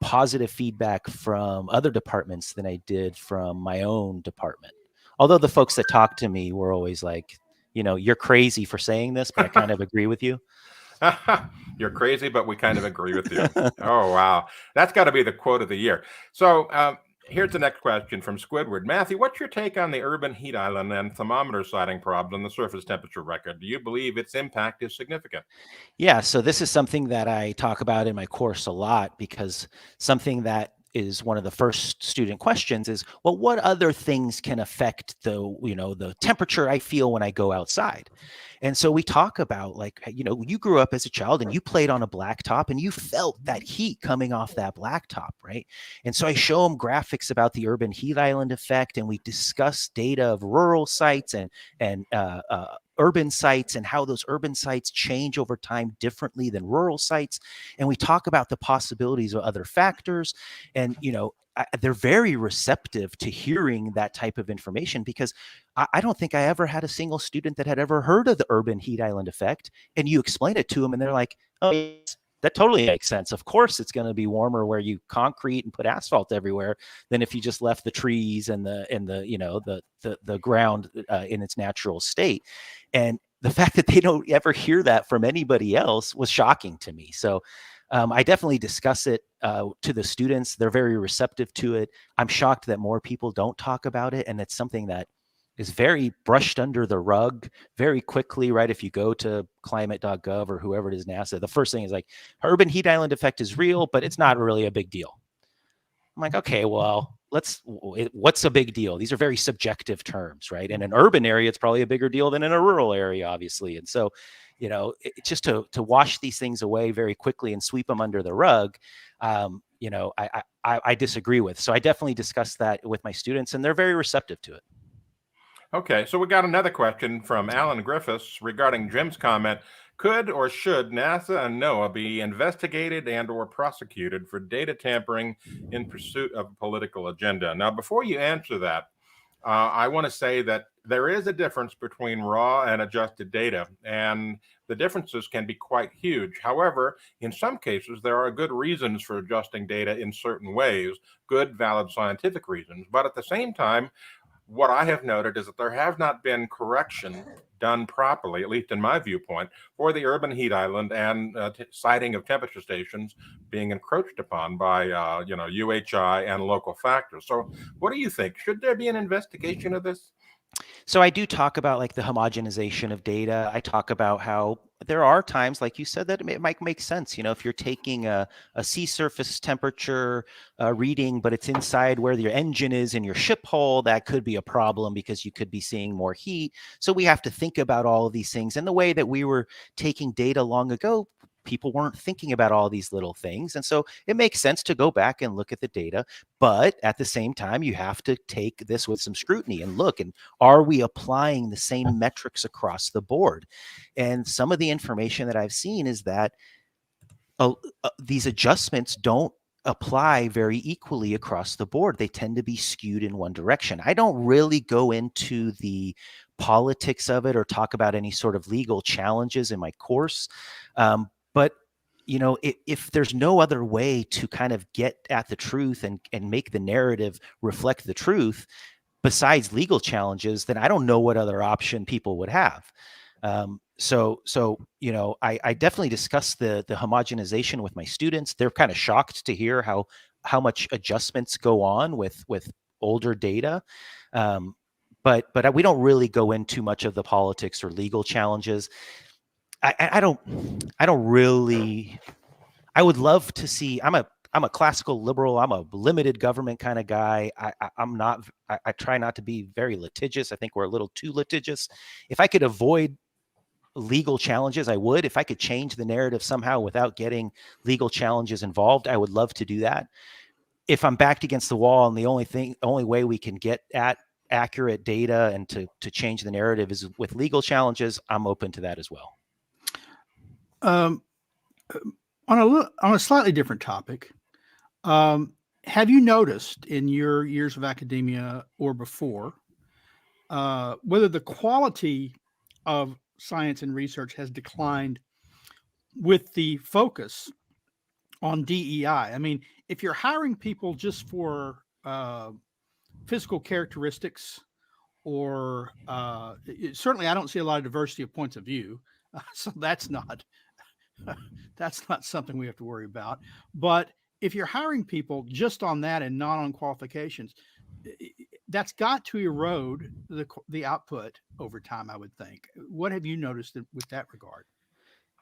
positive feedback from other departments than I did from my own department. Although the folks that talked to me were always like, you're crazy for saying this, but I kind of agree with you. You're crazy, but we kind of agree with you. Oh, wow. That's got to be the quote of the year. So here's the next question from Squidward. Matthew, what's your take on the urban heat island and thermometer sighting problem on the surface temperature record? Do you believe its impact is significant? Yeah, so this is something that I talk about in my course a lot, because something that is one of the first student questions is, well, what other things can affect the temperature I feel when I go outside? And so we talk about, like, you grew up as a child and you played on a blacktop and you felt that heat coming off that blacktop, right? And so I show them graphics about the urban heat island effect, and we discuss data of rural sites and urban sites, and how those urban sites change over time differently than rural sites. And we talk about the possibilities of other factors. And, they're very receptive to hearing that type of information, because I don't think I ever had a single student that had ever heard of the urban heat island effect. And you explain it to them and they're like, oh, yes, that totally makes sense. Of course, it's going to be warmer where you concrete and put asphalt everywhere than if you just left the trees and the ground in its natural state. And the fact that they don't ever hear that from anybody else was shocking to me. So I definitely discuss it to the students. They're very receptive to it. I'm shocked that more people don't talk about it. And it's something that is very brushed under the rug very quickly, right? If you go to climate.gov or whoever it is, NASA, the first thing is like, urban heat island effect is real, but it's not really a big deal. I'm like, okay, well, what's a big deal? These are very subjective terms, right? In an urban area, it's probably a bigger deal than in a rural area, obviously. And so, just to wash these things away very quickly and sweep them under the rug, I disagree with. So I definitely discuss that with my students, and they're very receptive to it. Okay, so we got another question from Alan Griffiths regarding Jim's comment. Could or should NASA and NOAA be investigated and or prosecuted for data tampering in pursuit of a political agenda? Now, before you answer that, I want to say that there is a difference between raw and adjusted data, and the differences can be quite huge. However, in some cases, there are good reasons for adjusting data in certain ways, good, valid scientific reasons. But at the same time, what I have noted is that there have not been correction done properly, at least in my viewpoint, for the urban heat island and siting of temperature stations being encroached upon by, UHI and local factors. So what do you think? Should there be an investigation of this? So I do talk about like the homogenization of data. I talk about how there are times, like you said, that it might make sense. If you're taking a sea surface temperature reading, but it's inside where your engine is in your ship hull, that could be a problem because you could be seeing more heat. So we have to think about all of these things. And the way that we were taking data long ago, people weren't thinking about all these little things. And so it makes sense to go back and look at the data. But at the same time, you have to take this with some scrutiny and look, and are we applying the same metrics across the board? And some of the information that I've seen is that these adjustments don't apply very equally across the board. They tend to be skewed in one direction. I don't really go into the politics of it or talk about any sort of legal challenges in my course. But if there's no other way to kind of get at the truth and make the narrative reflect the truth besides legal challenges, then I don't know what other option people would have. So I definitely discuss the homogenization with my students. They're kind of shocked to hear how much adjustments go on with older data. but we don't really go into much of the politics or legal challenges. I don't really. I would love to see. I'm a classical liberal. I'm a limited government kind of guy. I'm not. I try not to be very litigious. I think we're a little too litigious. If I could avoid legal challenges, I would. If I could change the narrative somehow without getting legal challenges involved, I would love to do that. If I'm backed against the wall and the only way we can get at accurate data and to change the narrative is with legal challenges, I'm open to that as well. On a slightly different topic, have you noticed in your years of academia or before whether the quality of science and research has declined with the focus on DEI? I mean, if you're hiring people just for physical characteristics, or certainly I don't see a lot of diversity of points of view, so that's not something we have to worry about. But if you're hiring people just on that and not on qualifications, that's got to erode the output over time, I would think. What have you noticed with that regard?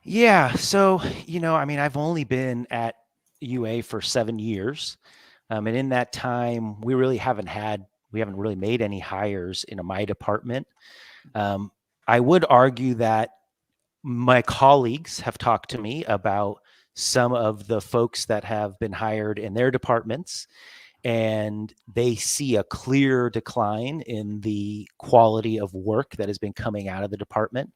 Yeah. So, I mean, I've only been at UA for 7 years. And in that time, we haven't really made any hires in my department. I would argue that my colleagues have talked to me about some of the folks that have been hired in their departments, and they see a clear decline in the quality of work that has been coming out of the department,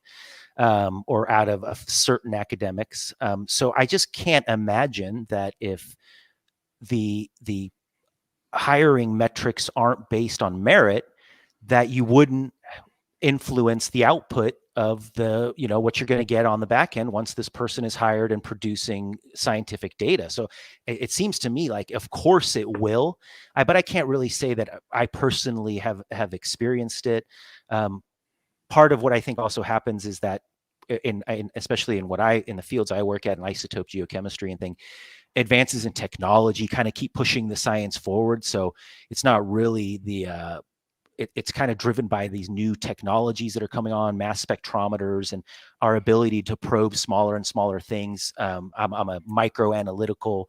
or out of certain academics. So I just can't imagine that if the hiring metrics aren't based on merit, that you wouldn't influence the output of the, what you're going to get on the back end once this person is hired and producing scientific data. So it seems to me like, of course it will, but I can't really say that I personally have experienced it. Part of what I think also happens is that especially in the fields I work at in isotope geochemistry and things, advances in technology kind of keep pushing the science forward. So it's not really it's kind of driven by these new technologies that are coming on, mass spectrometers, and our ability to probe smaller and smaller things. I'm a microanalytical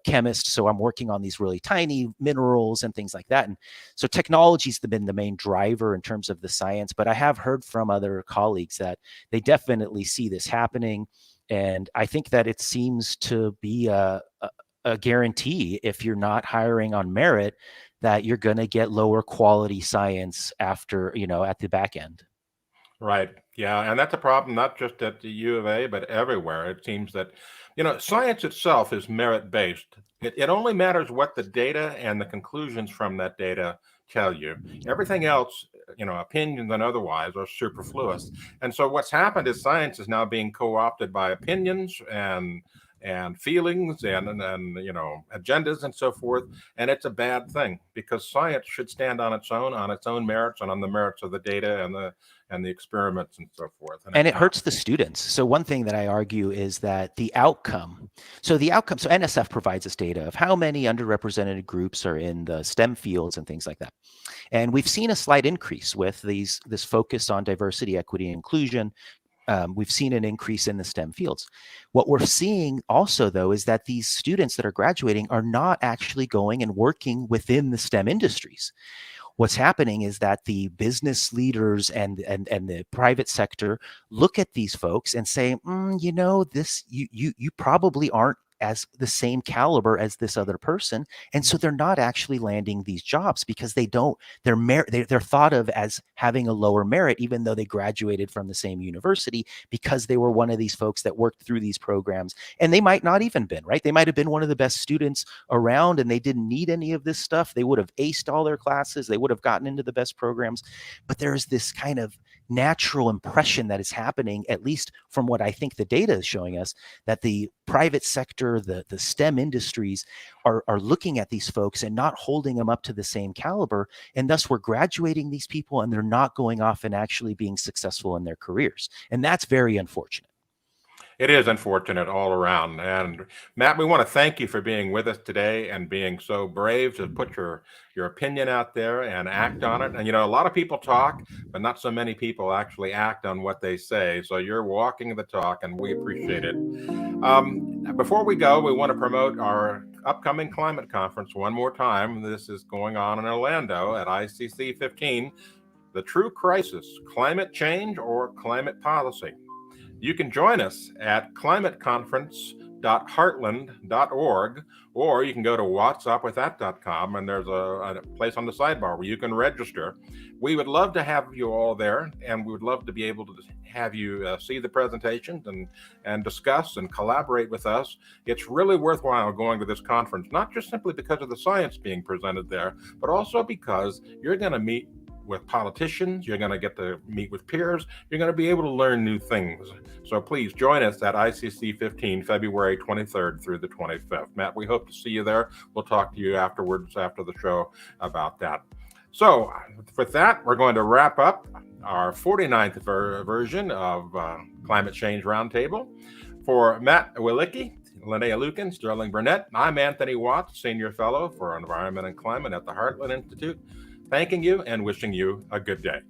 chemist, so I'm working on these really tiny minerals and things like that. And so technology's been the main driver in terms of the science, but I have heard from other colleagues that they definitely see this happening. And I think that it seems to be a guarantee, if you're not hiring on merit, that you're going to get lower quality science after, at the back end. Right. Yeah. And that's a problem, not just at the U of A, but everywhere. It seems that, science itself is merit-based. It only matters what the data and the conclusions from that data tell you. Everything else, opinions and otherwise, are superfluous. And so what's happened is science is now being co-opted by opinions and feelings and agendas and so forth. And it's a bad thing, because science should stand on its own merits and on the merits of the data and the experiments and so forth. And it hurts the students. So one thing that I argue is that the outcome, so NSF provides us data of how many underrepresented groups are in the STEM fields and things like that. And we've seen a slight increase with this focus on diversity, equity, and inclusion. We've seen an increase in the STEM fields. What we're seeing also, though, is that these students that are graduating are not actually going and working within the STEM industries. What's happening is that the business leaders and the private sector look at these folks and say, you probably aren't as the same caliber as this other person, and so they're not actually landing these jobs because they're thought of as having a lower merit, even though they graduated from the same university, because they were one of these folks that worked through these programs. And they might not even been, right? They might have been one of the best students around, and they didn't need any of this stuff. They would have aced all their classes. They would have gotten into the best programs. But there's this kind of natural impression that is happening, at least from what I think the data is showing us, that the private sector, the STEM industries are looking at these folks and not holding them up to the same caliber. And thus we're graduating these people and they're not going off and actually being successful in their careers. And that's very unfortunate. It is unfortunate all around. And Matt, we want to thank you for being with us today and being so brave to put your opinion out there and act on it. And, a lot of people talk, but not so many people actually act on what they say. So you're walking the talk, and we appreciate it. Before we go, we want to promote our upcoming climate conference one more time. This is going on in Orlando at ICC 15, The True Crisis, Climate Change or Climate Policy. You can join us at climateconference.heartland.org, or you can go to whatsupwiththat.com, and there's a place on the sidebar where you can register. We would love to have you all there, and we would love to be able to have you see the presentations and discuss and collaborate with us. It's really worthwhile going to this conference, not just simply because of the science being presented there, but also because you're going to meet with politicians, you're going to get to meet with peers, you're going to be able to learn new things. So please join us at ICC 15, February 23rd through the 25th. Matt, we hope to see you there. We'll talk to you afterwards, after the show, about that. So with that, we're going to wrap up our 49th version of Climate Change Roundtable. For Matt Wielicki, Linnea Lucan, Sterling Burnett, I'm Anthony Watts, Senior Fellow for Environment and Climate at the Heartland Institute, thanking you and wishing you a good day.